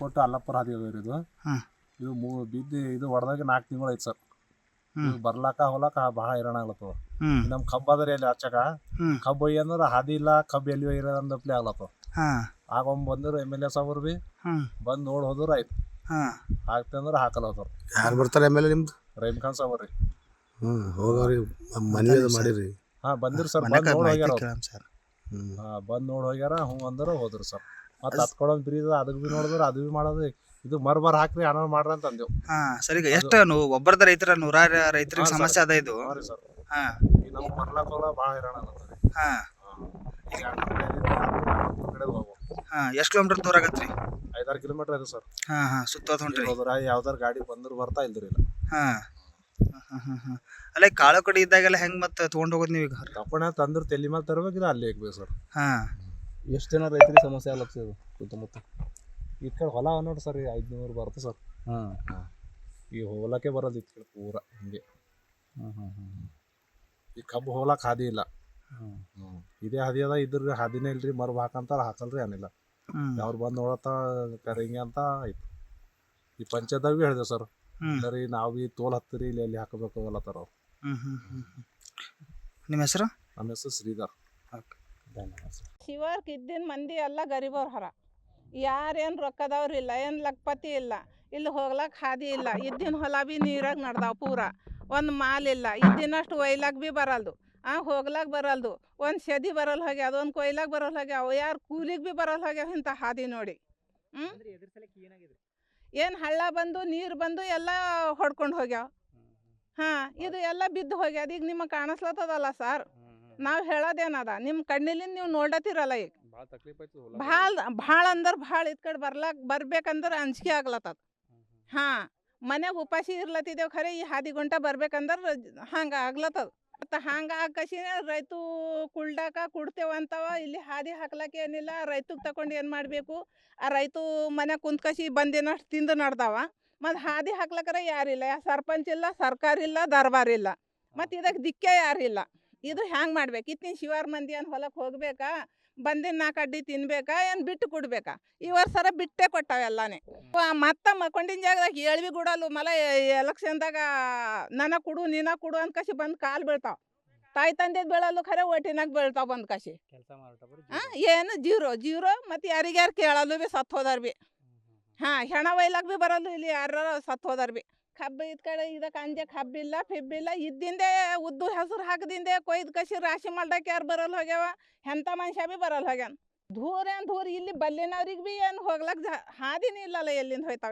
ಕೊಟ್ಟು ಅಲ್ಲಪ್ಪರ ಹಾದಿ ಅದ ಇದು ಇದು ಬಿದ್ದು ಇದು ಹೊಡೆದಾಗ 4 ತಿಂಗಳು ಐತೆ ಸರ್. ಇದು ಬರ್ಲಾಕ ಹೋಲಾಕ ಭಾಳ ಹೈರಾಣ ಆಗ್ಲತ್ತವ. ನಮ್ಮ ಕಬ್ಬು ಅದ್ರಿ ಅಲ್ಲಿ ಹಚ್ಚಕ ಕಬ್ಬು ಒಯ್ಯ ಅಂದ್ರೆ ಹಾದಿ ಇಲ್ಲ, ಕಬ್ಬು ಎಲ್ಲಿ ಒಯ್ಯರ ಅಂದಪ್ಲೆ ಆಗ್ಲತ್ತವ. ಆಗ ಬಂದ್ರು MLA ಸಾವ್ರು ಭೀ ಬಂದು ನೋಡಿ ಹೋದ್ರು ಆಯ್ತು. ಹಾಕ್ತಂದ್ರೆ ಹಾಕಲ್ಲ ಹೋದ್ರು. ಯಾರು ಬರ್ತಾರೆ MLA ನಿಮ್ದು? ರಹೀಮ್ ಖಾನ್ ಸಾವ್ರು ರೀ. ಹೋಗ್ರಿ ಮನವಿ ಮಾಡಿರಿ. ಬಂದಿರು ಸರ್, ಬಂದು ನೋಡಿ ಹೋಗ್ಯಾರ. ಬಂದು ನೋಡಿ ಹೋಗ್ಯಾರ. ಅಂದ್ರೆ ಹೋದ್ರು ಸರ್. ಮತ್ತೆ ಹತ್ಕೊಳೋದು ಬ್ರೀಜ್ ಅದಕ್ಕೆ ಭೀ ನೋಡಿದ್ರೆ ಅದು ಭೀ ಮಾಡೋದು ಇದು ಮರ್ಬರ್ ಹಾಕ್ರಿ ಅನಾರ ಮಾಡ್ರಿ ಅಂತ ಅಂದೇವು. ಸರಿ, ಎಷ್ಟು ಒಬ್ಬರದ ರೈತರ ನೂರಾರು ರೈತರಿಗೆ ಸಮಸ್ಯೆ ಅದ ಇದು. ಸರ್ ನಮ್ಗೆ ಬರ್ಲಾಕ ಹೋಲ ಭಾಳ ಹೈರಾಣ ಆಗತ್ತರಿ. ಎಷ್ಟು ಕಿಲೋಮೀಟರ್ ದೂರ ಆಗತ್ರಿ? 5-6 ಕಿಲೋಮೀಟರ್ ಇದೆ ಸರ್. ಸುತ್ತ ಹೊಂಟ್ರಿ ಹೋದ್ರ ಯಾವ್ದಾರ ಗಾಡಿ ಬಂದ್ರು ಬರ್ತಾ ಇಲ್ದಿರಿಲ್ಲ. ಅಲ್ಲ ಕಾಳು ಕಡೆ ಇದ್ದಾಗೆಲ್ಲ ಹೆಂಗ್ ಮತ್ತೆ ತಗೊಂಡ್ ಹೋಗೋದು ನೀವು? ಈಗ ತಪ್ಪಣ ತಂದ್ರೆ ತಲೆ ಮೇಲೆ ತರಬೇಕಿಲ್ಲ ಅಲ್ಲಿ ಹಾಕ್ಬೇಕು ಸರ್. ಎಷ್ಟು ಜನ ರೈತರಿಗೆ ಸಮಸ್ಯೆ ಆಗ್ಲತ್ತದ ಸುತ್ತಮುತ್ತ? ಈ ಕಡೆ ಹೊಲ ನೋಡ್ರಿ ಸರ್, 500 ಬರುತ್ತೆ ಸರ್. ಈ ಹೊಲಕ್ಕೆ ಬರೋದು ಇತ್ತು ಪೂರ ಹಿಂಗೆ. ಈ ಕಬ್ಬು ಹೋಲಕ್ಕೆ ಹಾದಿ ಇಲ್ಲ. ಇದೇ ಹಾದಿ ಅದ, ಇದ್ರ ಹಾದಿನೇ ಇಲ್ರಿ. ಮರ್ಬ್ ಹಾಕಂತಾರ ಹಾಕಲ್ರಿ ಏನಿಲ್ಲ. ಅವ್ರು ಬಂದು ನೋಡತ್ತ ಕರಿಂಗೆ ಅಂತ ಆಯ್ತು. ಈ ಪಂಚಾಯತ್ದಾಗ ಭೀ ಹೇಳಿದೆ ಸರ್, ರೀ ನಾವು ಭೀ ತೋಲ್ ಹತ್ತಿರಿ ಇಲ್ಲಿ ಎಲ್ಲಿ ಹಾಕಬೇಕು ಅಲ್ಲತ್ತಾರ ಅವ್ರು. ನಿಮ್ಮ ಹೆಸರು? ನಮ್ಮ ಹೆಸರು ಶ್ರೀಧರ್. ಶಿವರ್ಕ್ ಇದ್ದಿನ ಮಂದಿ ಎಲ್ಲ ಗರೀಬವ್ರ ಹರ. ಯಾರೇನು ರೊಕ್ಕದವ್ರು ಇಲ್ಲ, ಏನು ಲಕ್ಪತಿ ಇಲ್ಲ, ಇಲ್ಲಿ ಹೋಗ್ಲಕ್ಕೆ ಹಾದಿ ಇಲ್ಲ. ಇದ್ದಿನ ಹೊಲ ಭೀ ನೀರಾಗ ನಡ್ದಾವ ಪೂರ. ಒಂದು ಮಾಲ್ ಇಲ್ಲ, ಇದ್ದಿನಷ್ಟು ಒಯ್ಲಾಕ್ ಭೀ ಬರಲ್ದು, ಹೋಗ್ಲಾಕ್ ಬರಲ್ದು. ಒಂದು ಸದಿ ಬರಲ್ಲ ಹೋಗಿ, ಅದೊಂದು ಕೊಯ್ಲಾಕ್ ಬರಲ್ಲ ಹೋಗಿ, ಅವು ಯಾರು ಕೂಲಿಗೆ ಭೀ ಬರಲ್ಲ ಹೋಗ್ಯಾವ ಇಂಥ ಹಾದಿ ನೋಡಿ. ಏನು ಹಳ್ಳ ಬಂದು ನೀರು ಬಂದು ಎಲ್ಲ ಹೊಡ್ಕೊಂಡು ಹೋಗ್ಯಾವ. ಇದು ಎಲ್ಲ ಬಿದ್ದು ಹೋಗ್ಯಾದ. ಈಗ ನಿಮಗೆ ಕಾಣಿಸ್ಲತ್ತದಲ್ಲ ಸರ್, ನಾವು ಹೇಳೋದೇನದ, ನಿಮ್ಮ ಕಣ್ಣಿಲಿಂದ ನೀವು ನೋಡತ್ತಿರಲ್ಲ. ಈಗ ಭಾಳ ಅಂದ್ರೆ ಭಾಳ ಇದ್ ಕಡೆ ಬರ್ಬೇಕಂದ್ರೆ ಅಂಜಿಕೆ ಆಗ್ಲತ್ತದ. ಮನೆಗೆ ಉಪಾಸಿ ಇರ್ಲತ್ತಿದ್ದೇವೆ ಖರೆ, ಈ ಹಾದಿ ಗುಂಟ ಬರ್ಬೇಕಂದ್ರೆ ಹಂಗೆ ಆಗ್ಲತ್ತದ. ಮತ್ತು ಹಂಗೆ ಆಕಸಿ ರೈತು ಕುಳ್ದಾಕ ಕುಡ್ತೇವಂತವ. ಇಲ್ಲಿ ಹಾದಿ ಹಾಕ್ಲಕ್ಕೆ ಏನಿಲ್ಲ. ರೈತಗೆ ತಗೊಂಡು ಏನು ಮಾಡಬೇಕು? ಆ ರೈತು ಮನೆ ಕುಂತ್ಕಸಿ ಬಂದಿನಷ್ಟು ತಿಂದು ನಡ್ದಾವ. ಮತ್ತು ಹಾದಿ ಹಾಕ್ಲಕ್ಕರ ಯಾರಿಲ್ಲ. ಸರ್ಪಂಚ್ ಇಲ್ಲ, ಸರ್ಕಾರ ಇಲ್ಲ, ದರ್ಬಾರ್ ಇಲ್ಲ. ಮತ್ತು ಇದಕ್ಕೆ ದಿಕ್ಕೇ ಯಾರಿಲ್ಲ. ಇದು ಹ್ಯಾಂಗೆ ಮಾಡ್ಬೇಕು? ಇತ್ತಿನ ಶಿವಾರ್ ಮಂದಿ ಏನು ಹೊಲಕ್ಕೆ ಹೋಗ್ಬೇಕಾ? ಬಂದಿನ 4 ಅಡ್ಡಿ ತಿನ್ಬೇಕಾ? ಏನು ಬಿಟ್ಟು ಕೊಡ್ಬೇಕಾ? ಈ ವರ್ಷ ಬಿಟ್ಟೇ ಕೊಟ್ಟಾವ ಎಲ್ಲಾನೇ. ಮತ್ತೆ ಮಕ್ಕೊಂಡಿನ ಜಾಗದಾಗ ಹೇಳ್ವಿ ಗುಡಲು ಮಲ ಎಲೆಕ್ಷನ್ದಾಗ ನನಗೆ ಕೊಡು ನೀನ ಕೊಡು ಅಂತ ಕಸಿ ಬಂದು ಕಾಲು ಬೀಳ್ತಾವ. ತಾಯಿ ತಂದೆ ಬೀಳಲು ಖರೆ ಒಟ್ಟಿನಾಗ ಬೀಳ್ತಾವ ಬಂದು ಕಸಿ. ಏನು ಜೀರೋ. ಮತ್ತು ಯಾರಿಗ್ಯಾರು ಕೇಳಲು ಭೀ ಸತ್ತು ಹೋದಾರ ಭೀ. ಹೆಣ ಒಯ್ಲಾಕ ಭೀ ಬರಲ್ಲ ಇಲ್ಲಿ, ಯಾರ ಸತ್ತು ಹೋದಾರ ಭೀ. ಕಬ್ಬು ಇದ್ ಕಡೆ ಇದಕ್ಕೆ ಅಂಜೆ ಕಬ್ಬಿಲ್ಲ ಫಿಬ್ಬಿಲ್ಲ. ಇದ್ದಿಂದೆ ಉದ್ದು ಹೆಸರು ಹಾಕದಿಂದೆ ಕೊಯ್ದು ಕಸಿ ರಾಶಿ ಮಾಡ್ದಕ್ಕೆ ಯಾರು ಬರಲ್ಲ ಹೋಗ್ಯಾವ. ಎಂಥ ಮನುಷ್ಯ ಭೀ ಬರಲ್ಲ ಹೋಗ್ಯಾನ. ದೂರ ಇಲ್ಲಿ ಬಲ್ಲಿನವ್ರಿಗೆ ಭೀ ಏನು ಹೋಗ್ಲಕ್ಕೆ ಹಾದಿನೇ ಇಲ್ಲಲ್ಲ, ಎಲ್ಲಿಂದ ಹೋಯ್ತಾವ.